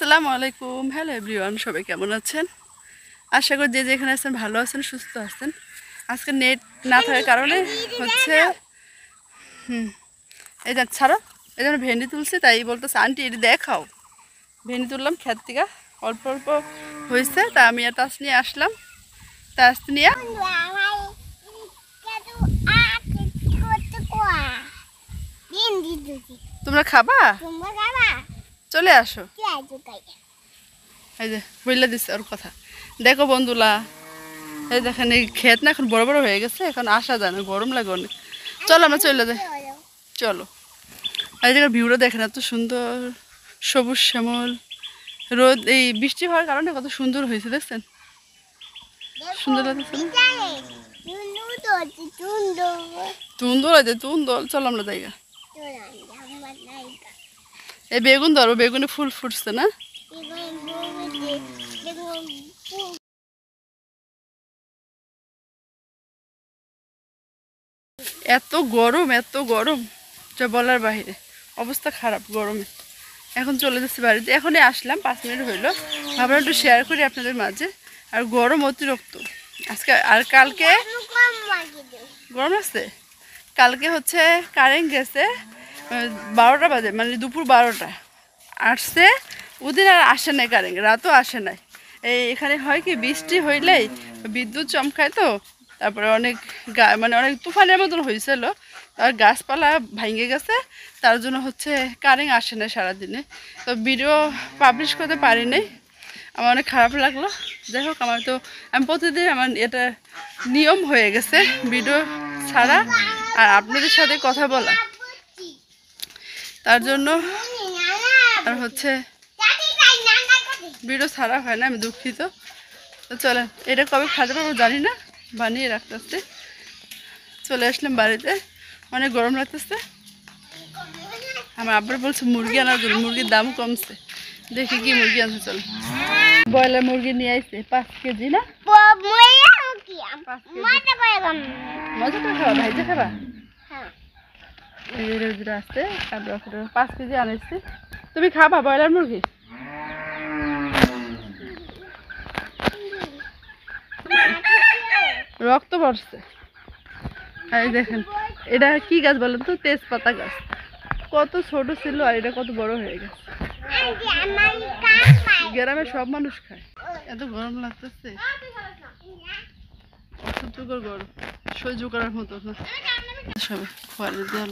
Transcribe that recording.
আসসালামু আলাইকুম। Hello everyone, সবাই কেমন আছেন? আশা করি যে যেখানে আছেন ভালো আছেন, সুস্থ আছেন। আজকে নেট না থাকার কারণে হচ্ছে এই দেখ ছাড়ো, এই জন্য ভেন্ডি তুলছি, তাই বলতেছে আন্টি এটি দেখাও। ভেন্ডি তুললাম ক্ষেত থেকে, অল্প অল্প হয়েছে, তা আমি আর তাস নিয়ে আসলাম। তাস নিয়ে তোমরা খাবা, চলে আসো। এই যে বললে দিচ্ছে ওর কথা। দেখো বন্ধুরা, এই দেখেন এই ক্ষেত না এখন বড় বড় হয়ে গেছে, এখন আসা যায় না, গরম লাগে অনেক। চলো আমরা চলে যাই, চলো। এই জায়গার ভিউটা দেখেন, এত সুন্দর, সবুজ শ্যামল। রোদ এই বৃষ্টি হওয়ার কারণে কত সুন্দর হয়েছে, দেখছেন? সুন্দর লাগছে না? তুন্দর আছে, তুন্দর। চলো আমরা জায়গা। এই বেগুন ধরো, বেগুনে ফুল ফুটছে না? এত গরম, এত গরম যা বলার বাহিরে, অবস্থা খারাপ গরমে। এখন চলে যাচ্ছি বাড়িতে, এখনই আসলাম, 5 মিনিট হইলো। ভাবলাম একটু শেয়ার করি আপনাদের মাঝে। আর গরম অতিরিক্ত আজকে। আর কালকে গরম আছে। কালকে হচ্ছে কারেন্ট গেছে 12টা বাজে, মানে দুপুর 12টা আসছে। ওদিন আর আসে নাই কারেন্ট, রাতও আসে নাই। এখানে হয় কি, বৃষ্টি হইলেই বিদ্যুৎ চমকায়, তো তারপরে অনেক মানে অনেক তুফানের মতন হয়েছিল, আর গাছপালা ভেঙে গেছে, তার জন্য হচ্ছে কারেন্ট আসে না সারাদিনে। তো ভিডিও পাবলিশ করতে পারি নাই, আমার অনেক খারাপ লাগলো। যাই হোক, আমি প্রতিদিন আমার এটা নিয়ম হয়ে গেছে ভিডিও ছাড়া আর আপনাদের সাথে কথা বলা, তার জন্য আর হচ্ছে ভিডিও ছাড়া হয় না, আমি দুঃখিত। তো চলেন, এটা কবে খাতে পারবো জানি না, বানিয়ে রাখতেছে। চলে আসলাম বাড়িতে, অনেক গরম লাগতেছে। আমার আব্বার বলছে মুরগি আনার জন্য, মুরগির দাম কমছে, দেখি কি মুরগি আনছে। চলো, ব্রয়লার মুরগি নিয়ে আসছে 5 কেজি না? মজা করে খাবা, ভাইজা খাবা। আসছে 5 কেজি আনাইছি। তুমি খাবা ব্রয়লার মুরগি? রক্ত পড়ছে। এই দেখেন, এটা কি গাছ বলেন তো? তেজপাতা গাছ। কত ছোট ছিল আর এটা কত বড় হয়ে গেছে। গ্রামে সব মানুষ খায়। এত গরম লাগতেছে, অসহ্যকর গরম, সহ্য করার মতো না। সবাই খোয়ারে দেওয়া